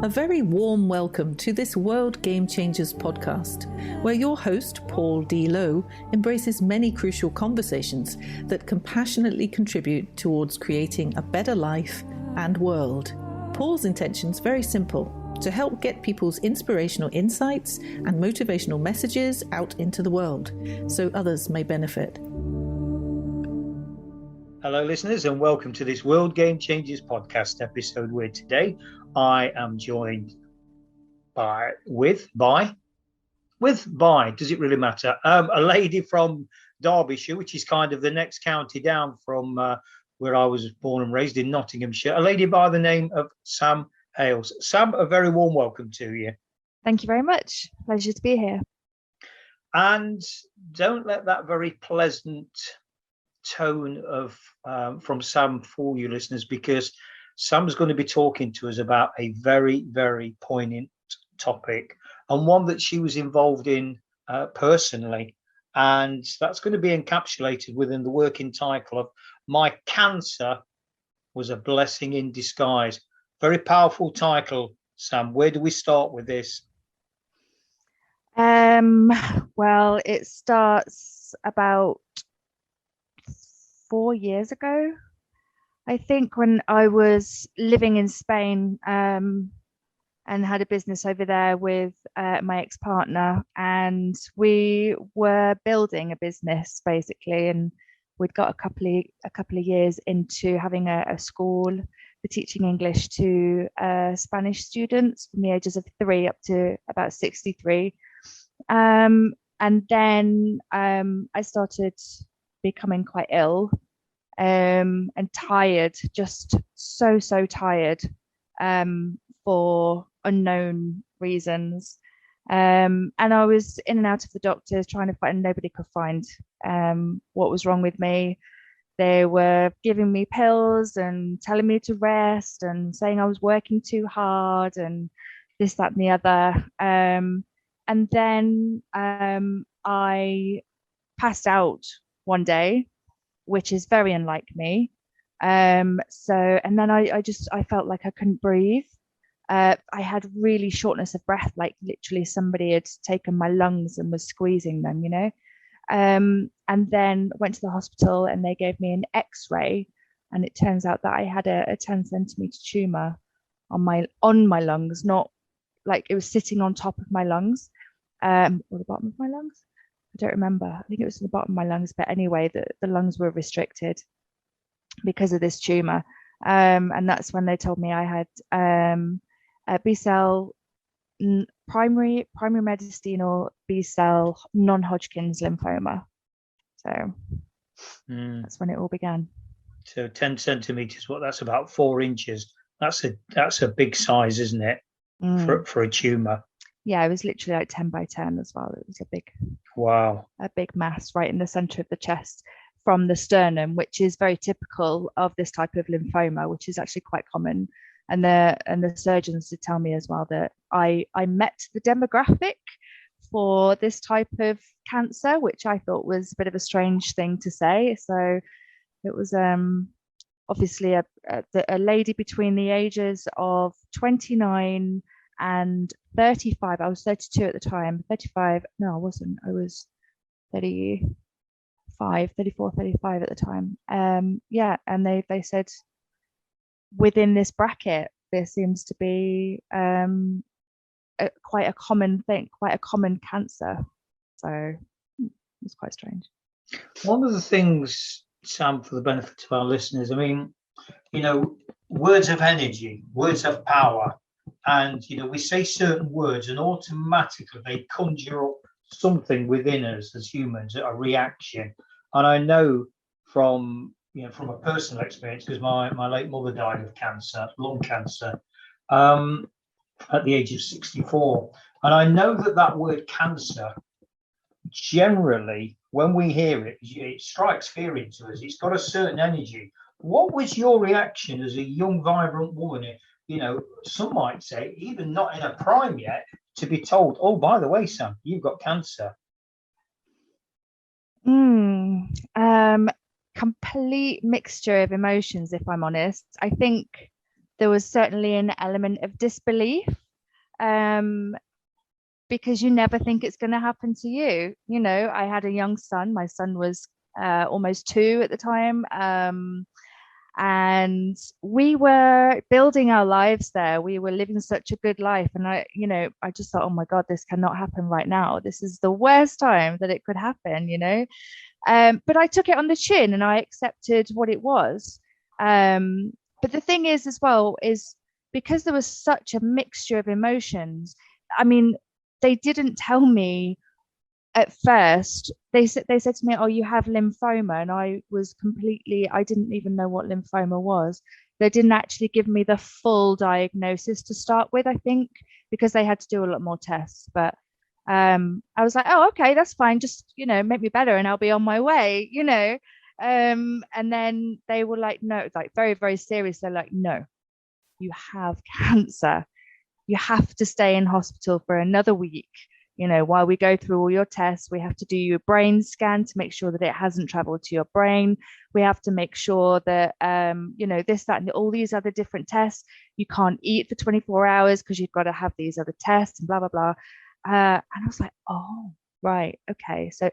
A very warm welcome to this World Game Changers podcast, where your host, Paul D. Lowe, embraces many crucial conversations that compassionately contribute towards creating a better life and world. Paul's intention's very simple: to help get people's inspirational insights and motivational messages out into the world, so others may benefit. Hello, listeners, and welcome to this World Game Changers podcast episode, where today I am joined by, does it really matter? A lady from Derbyshire, which is kind of the next county down from where I was born and raised in Nottinghamshire, a lady by the name of Sam Hales. Sam, a very warm welcome to you. Thank you very much. Pleasure to be here. And don't let that very pleasant tone of from Sam fool you, listeners, because Sam's going to be talking to us about a very, very poignant topic, and one that she was involved in personally, and that's going to be encapsulated within the working title of "My Cancer Was a Blessing in Disguise." Very powerful title, Sam. Where do we start with this? Well, it starts about 4 years ago, I think, when I was living in Spain and had a business over there with my ex-partner, and we were building a business basically, and we'd got a couple of years into having a school for teaching English to Spanish students from the ages of 3 up to about 63, and then I started becoming quite ill and tired, just so tired for unknown reasons, and I was in and out of the doctors trying to find, nobody could find what was wrong with me. They were giving me pills and telling me to rest and saying I was working too hard and this, that and the other, and then I passed out one day, which is very unlike me. And then I felt like I couldn't breathe. I had really shortness of breath, like literally somebody had taken my lungs and was squeezing them, you know. And then went to the hospital and they gave me an X-ray, and it turns out that I had a 10 centimeter tumor on my lungs, not like it was sitting on top of my lungs, or the bottom of my lungs. I don't remember. I think it was in the bottom of my lungs, but anyway, the lungs were restricted because of this tumor. And that's when they told me I had a B-cell, primary mediastinal B-cell non-Hodgkin's lymphoma. So that's when it all began. So 10 centimeters, that's about 4 inches. That's a big size, isn't it, for a tumor? Yeah, it was literally like 10 by 10 as well. It was a big mass right in the center of the chest from the sternum, which is very typical of this type of lymphoma, which is actually quite common. And the surgeons did tell me as well that I met the demographic for this type of cancer, which I thought was a bit of a strange thing to say. So it was obviously a lady between the ages of 29 and 35. I was 32 at the time. 35. No, I wasn't. I was 34, 35 at the time. And they said within this bracket there seems to be quite a common thing, quite a common cancer. So it's quite strange. One of the things, Sam, for the benefit of our listeners, I mean, you know, words have energy, words have power. And, you know, we say certain words and automatically they conjure up something within us as humans, a reaction. And I know from a personal experience, because my late mother died of cancer, lung cancer, at the age of 64. And I know that word cancer, generally, when we hear it, it strikes fear into us. It's got a certain energy. What was your reaction as a young, vibrant woman? You know, some might say, even not in a prime yet, to be told, oh, by the way, Sam, you've got cancer. Complete mixture of emotions, if I'm honest. I think there was certainly an element of disbelief, because you never think it's going to happen to you. You know, I had a young son. My son was almost 2 at the time. And we were building our lives there. We were living such a good life. And I just thought, oh my God, this cannot happen right now. This is the worst time that it could happen, But I took it on the chin and I accepted what it was. But the thing is, as well, is because there was such a mixture of emotions. I mean, they didn't tell me at first. They said to me, "Oh, you have lymphoma," and I didn't even know what lymphoma was. They didn't actually give me the full diagnosis to start with, I think, because they had to do a lot more tests. But I was like, "Oh, okay, that's fine. Just make me better, and I'll be on my way." And then they were like, "No," like very, very serious. They're like, "No, you have cancer. You have to stay in hospital for another week. While we go through all your tests. We have to do your brain scan to make sure that it hasn't traveled to your brain. We have to make sure that, this, that, and all these other different tests. You can't eat for 24 hours because you've got to have these other tests and blah, blah, blah." And I was like, oh, right. Okay. So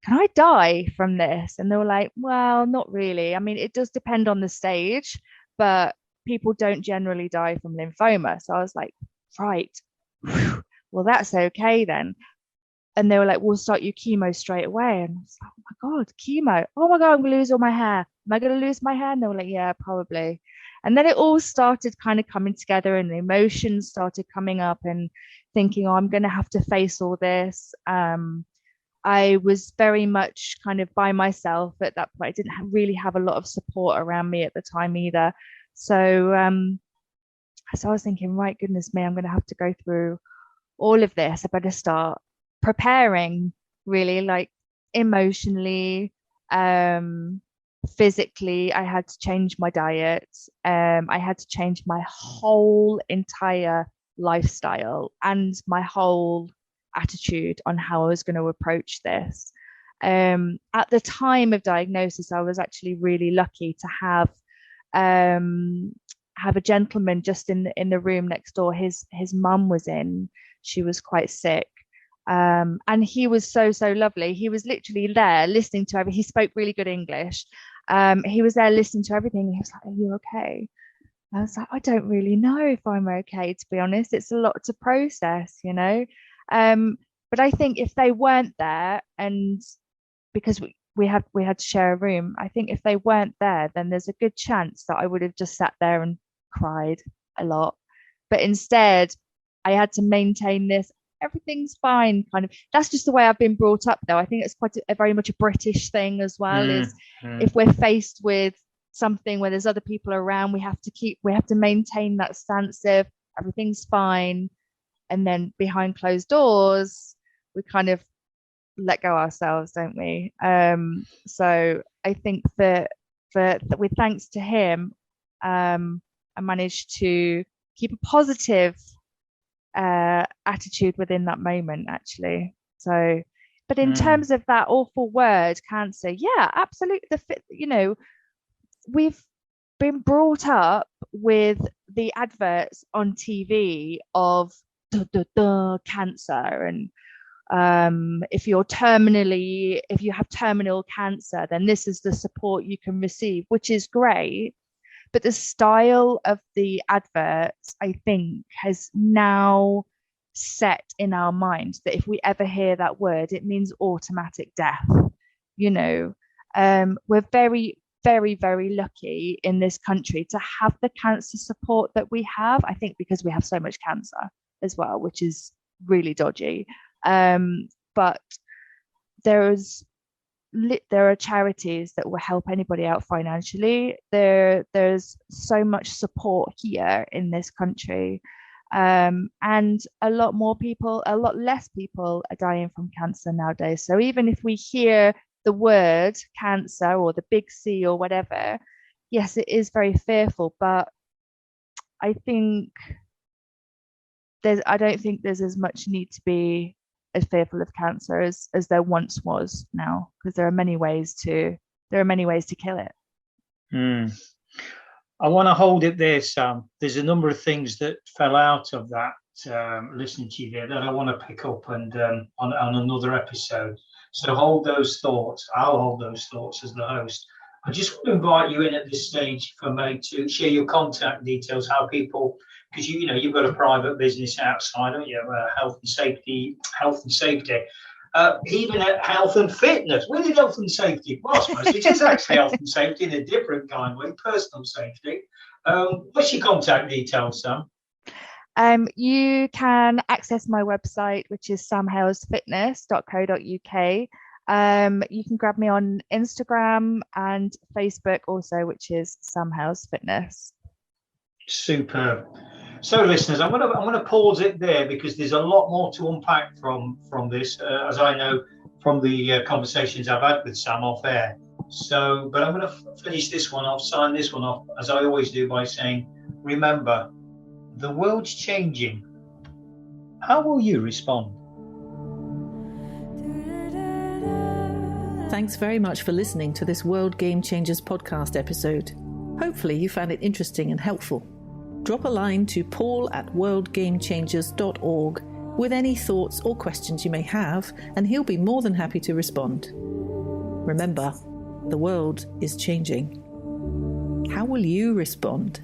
can I die from this? And they were like, well, not really. I mean, it does depend on the stage, but people don't generally die from lymphoma. So I was like, right. Whew. Well, that's okay then. And they were like, we'll start you chemo straight away. And I was like, oh my God, chemo. Oh my God, I'm going to lose all my hair. Am I going to lose my hair? And they were like, yeah, probably. And then it all started kind of coming together and the emotions started coming up and thinking, oh, I'm going to have to face all this. I was very much kind of by myself at that point. I didn't really have a lot of support around me at the time either. So I was thinking, right, goodness me, I'm going to have to go through all of this. I better start preparing, really, like emotionally, physically. I had to change my diet. I had to change my whole entire lifestyle and my whole attitude on how I was going to approach this. At the time of diagnosis, I was actually really lucky to have a gentleman just in the room next door. His mum was in. She was quite sick. And he was so lovely. He was literally there listening to everything. He spoke really good English. He was there listening to everything. He was like, "Are you okay?" I was like, "I don't really know if I'm okay, to be honest. It's a lot to process, But I think if they weren't there, and because we had to share a room, I think if they weren't there, then there's a good chance that I would have just sat there and cried a lot. But instead, I had to maintain this. Everything's fine, kind of. That's just the way I've been brought up, though. I think it's quite a very much a British thing as well. Is if we're faced with something where there's other people around, we have to maintain that stance of everything's fine, and then behind closed doors, we kind of let go ourselves, don't we? So I think that with thanks to him, I managed to keep a positive attitude within that moment, actually. So, but in terms of that awful word, cancer, yeah, absolutely. We've been brought up with the adverts on TV of cancer, and if you have terminal cancer, then this is the support you can receive, which is great. But the style of the adverts, I think, has now set in our mind that if we ever hear that word, it means automatic death. We're very, very, very lucky in this country to have the cancer support that we have. I think because we have so much cancer as well, which is really dodgy. But there are charities that will help anybody out financially. There's so much support here in this country, and a lot less people are dying from cancer nowadays. So even if we hear the word cancer or the big C or whatever, yes, it is very fearful, but I don't think there's as much need to be as fearful of cancer as there once was now, because there are many ways to kill it. I want to hold it there, Sam. There's a number of things that fell out of that listening to you there that I want to pick up and on another episode. So hold those thoughts. I'll hold those thoughts as the host. I just want to invite you in at this stage for me to share your contact details, how people, because you've got a private business outside, don't you? Health and safety. Even at health and fitness. Where did health and safety? Well, I suppose it is actually health and safety in a different kind of way, personal safety. What's your contact details, Sam? You can access my website, which is samhalesfitness.co.uk. You can grab me on Instagram and Facebook also, which is Sam Hales Fitness. Superb. So, listeners, I'm going to pause it there because there's a lot more to unpack from this, as I know from the conversations I've had with Sam off air. So, but I'm going to finish this one off, sign this one off, as I always do, by saying, remember, the world's changing. How will you respond? Thanks very much for listening to this World Game Changers podcast episode. Hopefully you found it interesting and helpful. Drop a line to paul@worldgamechangers.org with any thoughts or questions you may have, and he'll be more than happy to respond. Remember, the world is changing. How will you respond?